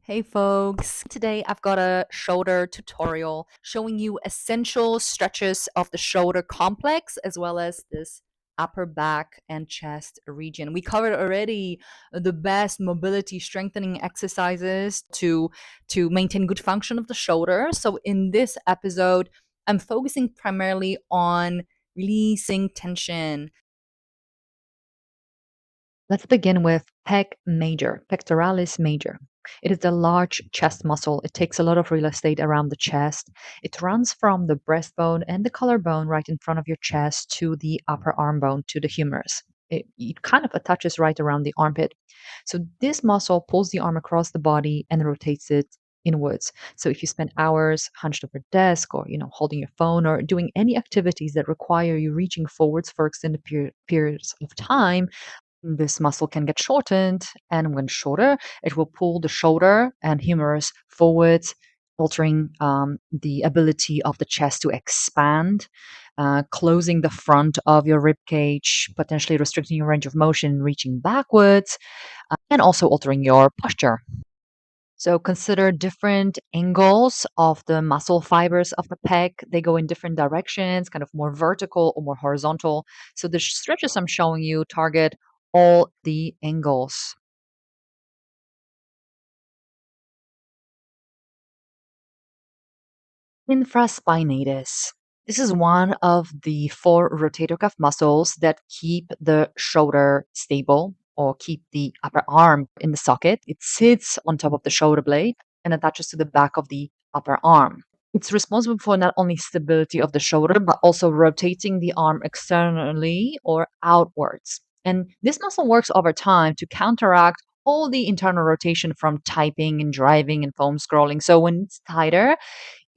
Hey folks, today I've got a shoulder tutorial showing you essential stretches of the shoulder complex as well as this upper back and chest region. We covered already the best mobility strengthening exercises to maintain good function of the shoulder. So in this episode, I'm focusing primarily on releasing tension. Let's begin with Pec Major, Pectoralis Major. It is the large chest muscle. It takes a lot of real estate around the chest. It runs from the breastbone and the collarbone right in front of your chest to the upper arm bone, to the humerus. It kind of attaches right around the armpit. So this muscle pulls the arm across the body and rotates it inwards. So if you spend hours hunched over a desk or holding your phone or doing any activities that require you reaching forwards for extended periods of time, this muscle can get shortened, and when shorter, it will pull the shoulder and humerus forwards, altering the ability of the chest to expand, closing the front of your rib cage, potentially restricting your range of motion, reaching backwards, and also altering your posture. So consider different angles of the muscle fibers of the pec. They go in different directions, kind of more vertical or more horizontal. So the stretches I'm showing you target all the angles. Infraspinatus. This is one of the four rotator cuff muscles that keep the shoulder stable or keep the upper arm in the socket. It sits on top of the shoulder blade and attaches to the back of the upper arm. It's responsible for not only stability of the shoulder, but also rotating the arm externally or outwards. And this muscle works over time to counteract all the internal rotation from typing and driving and foam scrolling. So when it's tighter,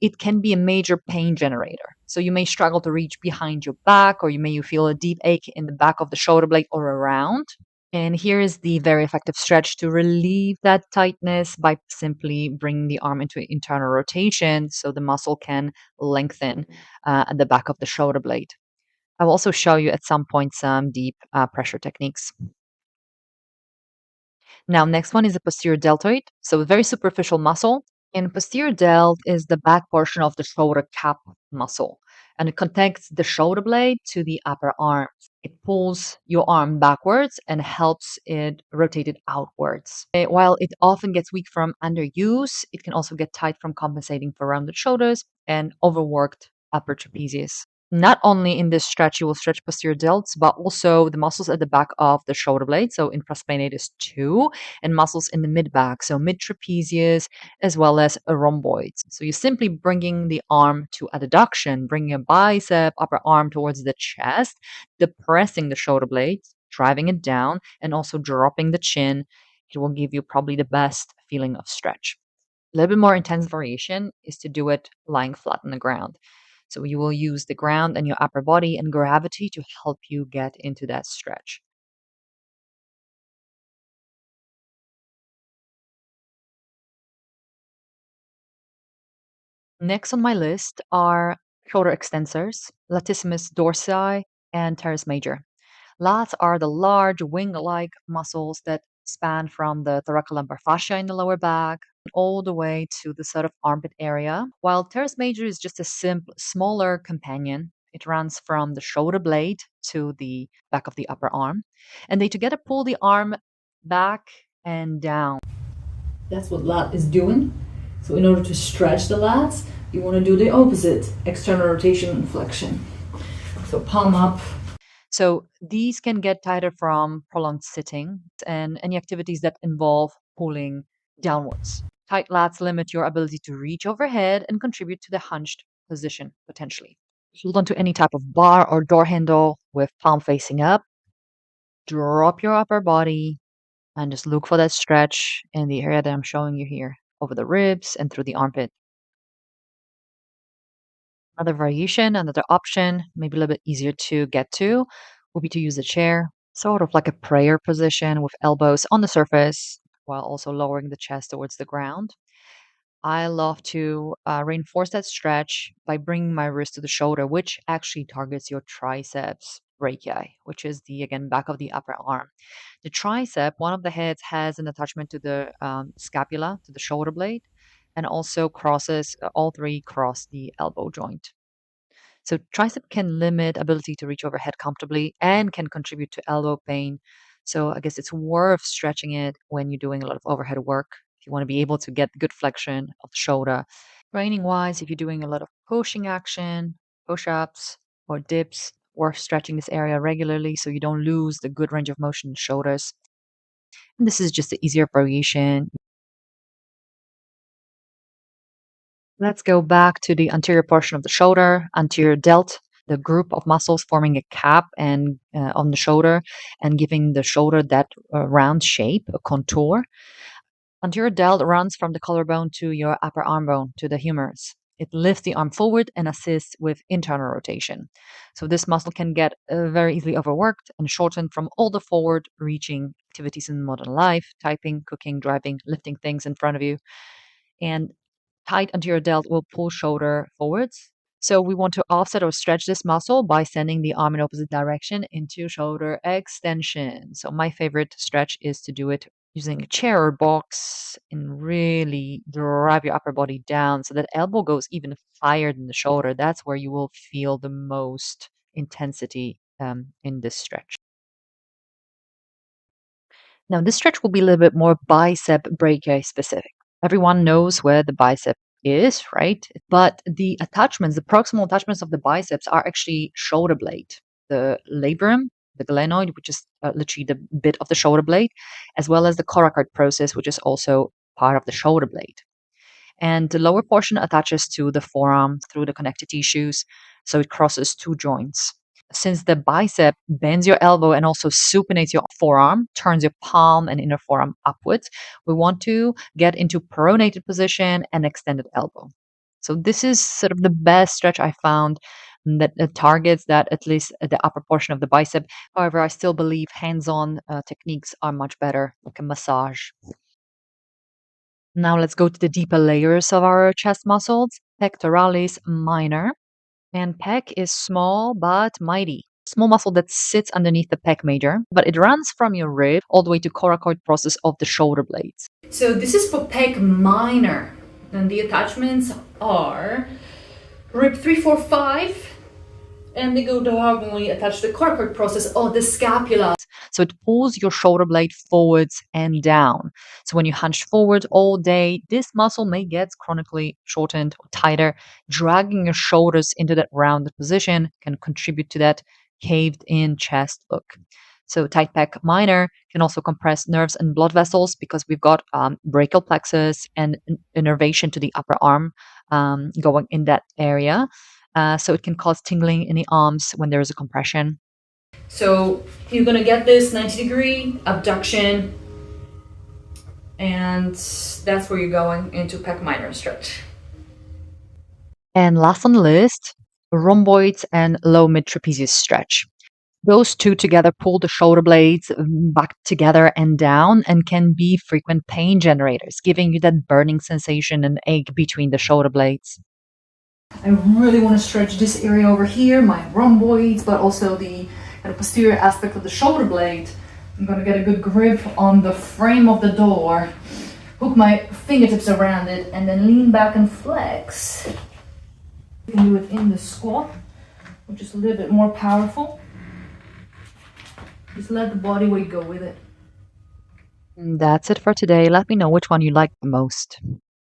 it can be a major pain generator. So you may struggle to reach behind your back, or you feel a deep ache in the back of the shoulder blade or around. And here is the very effective stretch to relieve that tightness by simply bringing the arm into internal rotation so the muscle can lengthen at the back of the shoulder blade. I will also show you at some point some deep pressure techniques. Now, next one is the posterior deltoid. So, a very superficial muscle. And posterior delt is the back portion of the shoulder cap muscle, and it connects the shoulder blade to the upper arm. It pulls your arm backwards and helps it rotate it outwards. While it often gets weak from underuse, it can also get tight from compensating for rounded shoulders and overworked upper trapezius. Not only in this stretch you will stretch posterior delts, but also the muscles at the back of the shoulder blade, so infraspinatus 2, and muscles in the mid back, so mid trapezius, as well as rhomboids. So you're simply bringing the arm to adduction, bringing a bicep, upper arm towards the chest, depressing the shoulder blade, driving it down, and also dropping the chin. It will give you probably the best feeling of stretch. A little bit more intense variation is to do it lying flat on the ground. So you will use the ground and your upper body and gravity to help you get into that stretch. Next on my list are shoulder extensors, Latissimus dorsi and Teres major. Lats are the large wing-like muscles that span from the thoracolumbar fascia in the lower back all the way to the sort of armpit area, while teres major is just a smaller companion. It runs from the shoulder blade to the back of the upper arm, and they together pull the arm back and down. That's what lat is doing. So in order to stretch the lats, you want to do the opposite, external rotation and flexion. So palm up. So these can get tighter from prolonged sitting and any activities that involve pulling downwards. Tight lats limit your ability to reach overhead and contribute to the hunched position potentially. Hold onto any type of bar or door handle with palm facing up. Drop your upper body and just look for that stretch in the area that I'm showing you here, over the ribs and through the armpit. Another variation, another option, maybe a little bit easier to get to, would be to use a chair, sort of like a prayer position with elbows on the surface while also lowering the chest towards the ground. I love to reinforce that stretch by bringing my wrist to the shoulder, which actually targets your triceps. brachii, which is the, again, back of the upper arm. The tricep, one of the heads has an attachment to the scapula, to the shoulder blade, and also crosses, all three cross the elbow joint. So tricep can limit ability to reach overhead comfortably and can contribute to elbow pain. So I guess it's worth stretching it when you're doing a lot of overhead work. If you want to be able to get good flexion of the shoulder. Training wise, if you're doing a lot of pushing action, push ups, or dips, worth stretching this area regularly so you don't lose the good range of motion in the shoulders. And this is just the easier variation. Let's go back to the anterior portion of the shoulder, anterior delt, the group of muscles forming a cap and on the shoulder and giving the shoulder that round shape, a contour. Anterior delt runs from the collarbone to your upper arm bone, to the humerus. It lifts the arm forward and assists with internal rotation. So this muscle can get very easily overworked and shortened from all the forward-reaching activities in modern life, typing, cooking, driving, lifting things in front of you. And tight anterior delt will pull shoulder forwards. So we want to offset or stretch this muscle by sending the arm in opposite direction into shoulder extension. So my favorite stretch is to do it using a chair or box and really drive your upper body down so that elbow goes even higher than the shoulder. That's where you will feel the most intensity in this stretch. Now, this stretch will be a little bit more bicep brachii specific. Everyone knows where the bicep is, right? But the attachments, the proximal attachments of the biceps are actually shoulder blade, the labrum, the glenoid, which is literally the bit of the shoulder blade, as well as the coracoid process, which is also part of the shoulder blade. And the lower portion attaches to the forearm through the connective tissues, so it crosses two joints. Since the bicep bends your elbow and also supinates your forearm, turns your palm and inner forearm upwards, we want to get into pronated position and extended elbow. So this is sort of the best stretch I found that targets that, at least the upper portion of the bicep. However, I still believe hands-on techniques are much better, like a massage. Now let's go to the deeper layers of our chest muscles. Pectoralis minor. And pec is small but mighty. Small muscle that sits underneath the pec major, but it runs from your rib all the way to coracoid process of the shoulder blades. So this is for pec minor. And the attachments are rib 3, 4, 5. And they go diagonally attached to the coracoid process of the scapula. So it pulls your shoulder blade forwards and down. So when you hunch forward all day, this muscle may get chronically shortened or tighter. Dragging your shoulders into that rounded position can contribute to that caved in chest look. So tight pec minor can also compress nerves and blood vessels because we've got brachial plexus and innervation to the upper arm going in that area. So it can cause tingling in the arms when there is a compression. So you're gonna get this 90-degree abduction, and that's where you're going into pec minor stretch. And last on the list, rhomboids and low mid trapezius stretch. Those two together pull the shoulder blades back together and down and can be frequent pain generators, giving you that burning sensation and ache between the shoulder blades. I really want to stretch this area over here, my rhomboids, but also the posterior aspect of the shoulder blade. I'm going to get a good grip on the frame of the door, hook my fingertips around it, and then lean back and flex. You can do it in the squat, which is a little bit more powerful. Just let the body weight go with it. And that's it for today. Let me know which one you like the most.